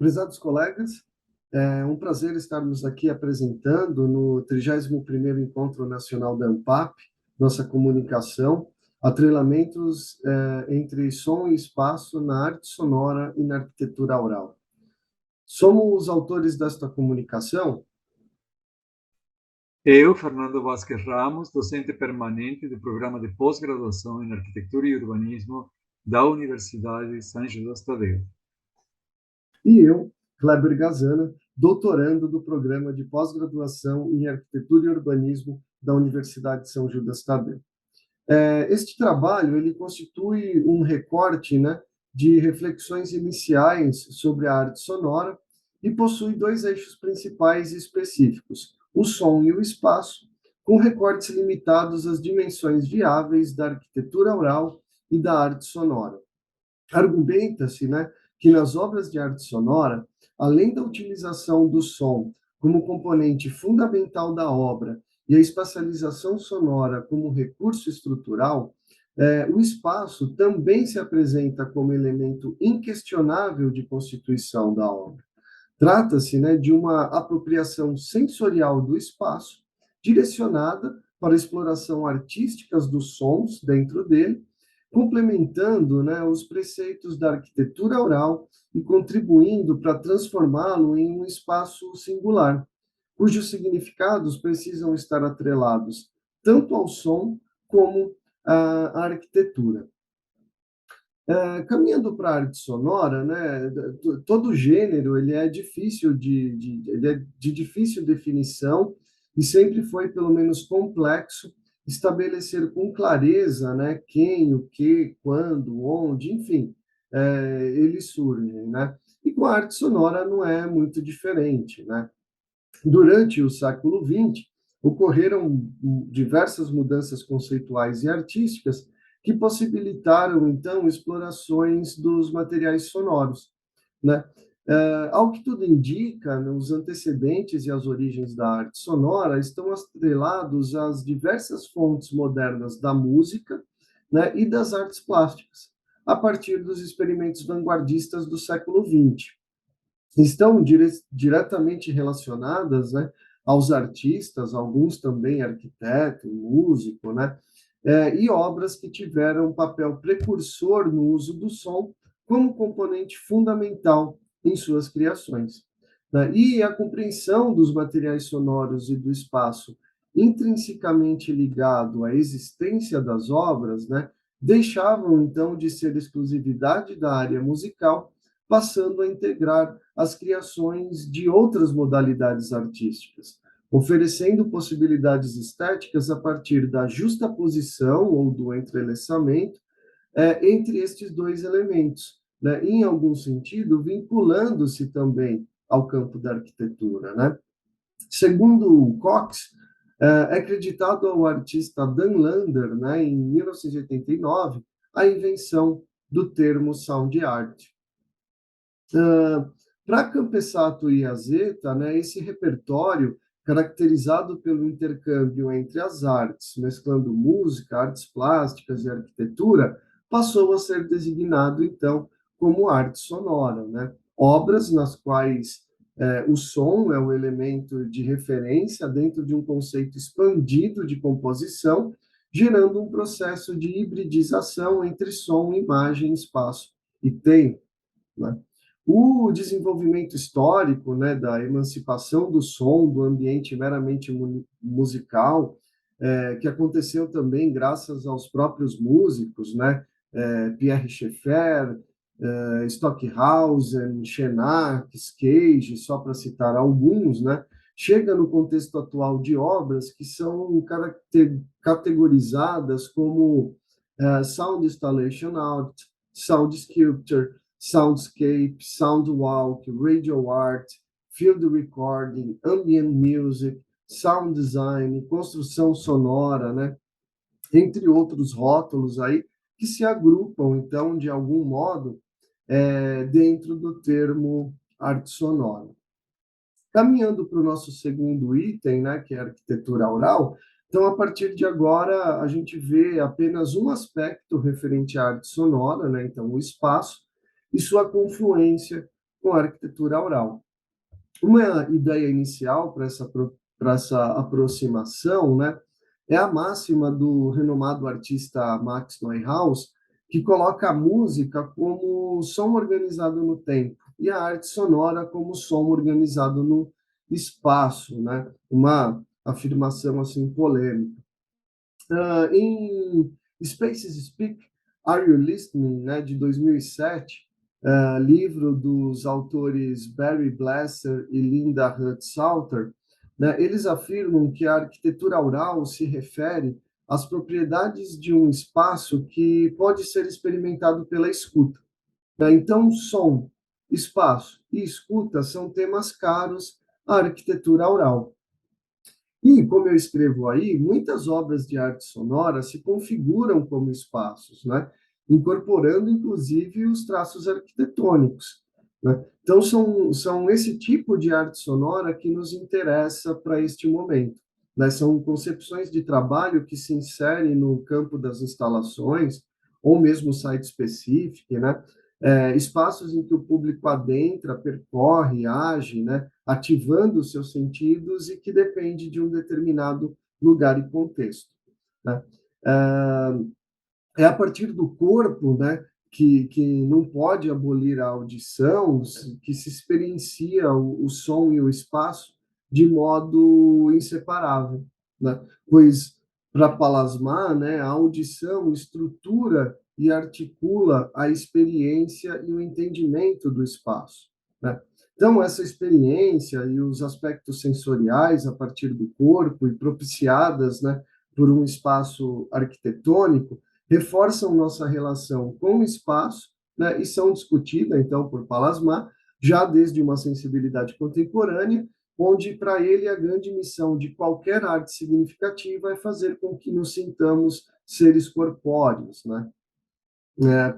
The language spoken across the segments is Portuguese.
Prezados colegas, é um prazer estarmos aqui apresentando no 31º Encontro Nacional da ANPAP, nossa comunicação, atrelamentos entre som e espaço na arte sonora e na arquitetura oral. Somos os autores desta comunicação. Eu, Fernando Vázquez Ramos, docente permanente do Programa de Pós-Graduação em Arquitetura e Urbanismo da Universidade São Judas Tadeu. E eu, Kleber Gazana, doutorando do Programa de Pós-Graduação em Arquitetura e Urbanismo da Universidade São Judas Tadeu. Este trabalho ele constitui um recorte, né, de reflexões iniciais sobre a arte sonora e possui dois eixos principais e específicos, o som e o espaço, com recortes limitados às dimensões viáveis da arquitetura oral e da arte sonora. Argumenta-se, né, que nas obras de arte sonora, além da utilização do som como componente fundamental da obra e a espacialização sonora como recurso estrutural, o espaço também se apresenta como elemento inquestionável de constituição da obra. Trata-se, né, de uma apropriação sensorial do espaço, direcionada para a exploração artística dos sons dentro dele, complementando, né, os preceitos da arquitetura oral e contribuindo para transformá-lo em um espaço singular, cujos significados precisam estar atrelados tanto ao som como à arquitetura. Caminhando para a arte sonora, né, todo gênero ele é difícil ele é de difícil definição e sempre foi pelo menos complexo estabelecer com clareza, né, quem, o que, quando, onde, enfim, eles surgem, né? E com a arte sonora não é muito diferente, né? Durante o século XX, ocorreram diversas mudanças conceituais e artísticas que possibilitaram, então, explorações dos materiais sonoros, né? Ao que tudo indica, né, os antecedentes e as origens da arte sonora estão atrelados às diversas fontes modernas da música, né, e das artes plásticas, a partir dos experimentos vanguardistas do século XX. Estão diretamente relacionadas, né, aos artistas, alguns também arquiteto, músico, né, e obras que tiveram um papel precursor no uso do som como componente fundamental em suas criações, né? E a compreensão dos materiais sonoros e do espaço intrinsecamente ligado à existência das obras, né, deixavam então de ser exclusividade da área musical, passando a integrar as criações de outras modalidades artísticas, oferecendo possibilidades estéticas a partir da justaposição ou do entrelaçamento entre estes dois elementos, né? Em algum sentido, vinculando-se também ao campo da arquitetura, né? Segundo Cox, é acreditado ao artista Dan Lander, né, em 1989, a invenção do termo sound art. Para Campesatto e Azeta, né, esse repertório, caracterizado pelo intercâmbio entre as artes, mesclando música, artes plásticas e arquitetura, passou a ser designado, então, como arte sonora, né? Obras nas quais o som é o elemento de referência dentro de um conceito expandido de composição, gerando um processo de hibridização entre som, imagem, espaço e tempo, né? O desenvolvimento histórico, né, da emancipação do som, do ambiente meramente musical, que aconteceu também graças aos próprios músicos, né, Pierre Schaeffer, Stockhausen, Schenak, Cage, só para citar alguns, né, chega no contexto atual de obras que são categorizadas como sound installation art, sound sculpture, soundscape, soundwalk, radio art, field recording, ambient music, sound design, construção sonora, né? Entre outros rótulos aí que se agrupam, então, de algum modo, dentro do termo arte sonora. Caminhando para o nosso segundo item, né, que é a arquitetura oral, então, a partir de agora, a gente vê apenas um aspecto referente à arte sonora, né, então, o espaço, e sua confluência com a arquitetura oral. Uma ideia inicial para essa aproximação, né, é a máxima do renomado artista Max Neuhaus, que coloca a música como som organizado no tempo e a arte sonora como som organizado no espaço, né? Uma afirmação assim polêmica. Em Spaces Speak, Are You Listening, né, de 2007, livro dos autores Barry Blesser e Linda Hutt Salter, né, eles afirmam que a arquitetura oral se refere às propriedades de um espaço que pode ser experimentado pela escuta, né? Então, som, espaço e escuta são temas caros à arquitetura oral. E, como eu escrevo aí, muitas obras de arte sonora se configuram como espaços, né? Incorporando, inclusive, os traços arquitetônicos, né? Então, são esse tipo de arte sonora que nos interessa para este momento, né? São concepções de trabalho que se inserem no campo das instalações, ou mesmo site específico, né? Espaços em que o público adentra, percorre, age, né? Ativando os seus sentidos e que depende de um determinado lugar e contexto, né? É a partir do corpo, né, que não pode abolir a audição, que se experiencia o som e o espaço de modo inseparável, né? Pois, para Palasmar, né, a audição estrutura e articula a experiência e o entendimento do espaço, né? Então, essa experiência e os aspectos sensoriais a partir do corpo e propiciadas, né, por um espaço arquitetônico, reforçam nossa relação com o espaço, né, e são discutidas, então, por Palasmar, já desde uma sensibilidade contemporânea, onde, para ele, a grande missão de qualquer arte significativa é fazer com que nos sintamos seres corpóreos, né?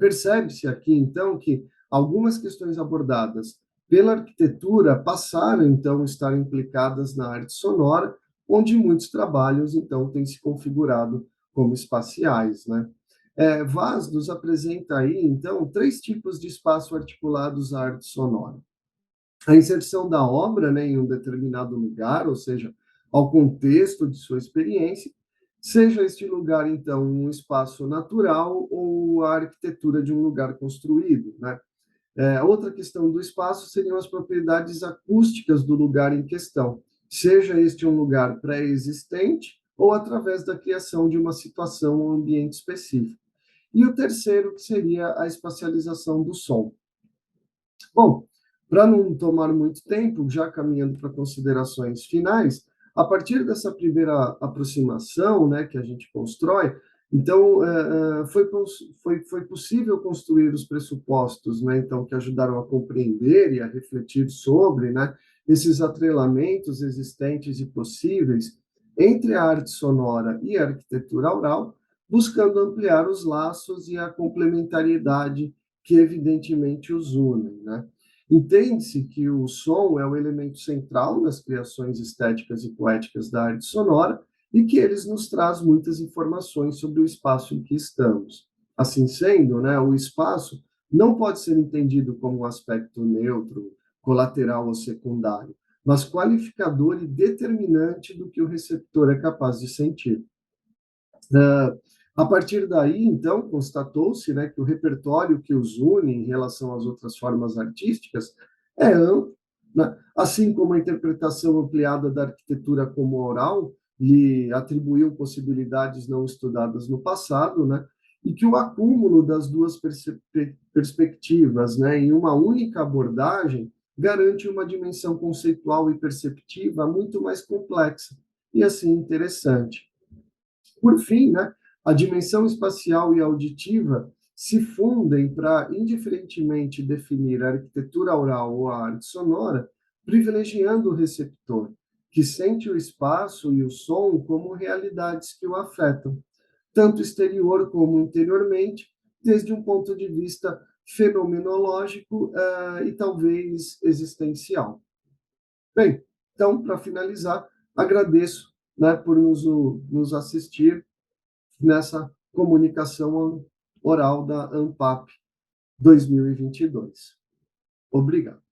Percebe-se aqui, então, que algumas questões abordadas pela arquitetura passaram, então, a estar implicadas na arte sonora, onde muitos trabalhos, então, têm se configurado como espaciais, né? Vaz nos apresenta aí, então, três tipos de espaço articulados à arte sonora. A inserção da obra, né, em um determinado lugar, ou seja, ao contexto de sua experiência, seja este lugar, então, um espaço natural ou a arquitetura de um lugar construído, né? Outra questão do espaço seriam as propriedades acústicas do lugar em questão, seja este um lugar pré-existente ou através da criação de uma situação ou ambiente específico. E o terceiro, que seria a espacialização do som. Bom, para não tomar muito tempo, já caminhando para considerações finais, a partir dessa primeira aproximação, né, que a gente constrói, então foi possível construir os pressupostos, né, então que ajudaram a compreender e a refletir sobre, né, esses atrelamentos existentes e possíveis entre a arte sonora e a arquitetura oral, buscando ampliar os laços e a complementariedade que evidentemente os unem, né? Entende-se que o som é o elemento central nas criações estéticas e poéticas da arte sonora e que eles nos traz muitas informações sobre o espaço em que estamos. Assim sendo, né, o espaço não pode ser entendido como um aspecto neutro, colateral ou secundário, mas qualificador e determinante do que o receptor é capaz de sentir. A partir daí, então, constatou-se, né, que o repertório que os une em relação às outras formas artísticas é amplo, né? Assim como a interpretação ampliada da arquitetura como oral lhe atribuiu possibilidades não estudadas no passado, né? E que o acúmulo das duas perspectivas, né, em uma única abordagem garante uma dimensão conceitual e perceptiva muito mais complexa e assim interessante. Por fim, né, a dimensão espacial e auditiva se fundem para indiferentemente definir a arquitetura oral ou a arte sonora, privilegiando o receptor, que sente o espaço e o som como realidades que o afetam, tanto exterior como interiormente, desde um ponto de vista fenomenológico e talvez existencial. Bem, então, para finalizar, agradeço, né, por nos assistir nessa comunicação oral da ANPAP 2022. Obrigado.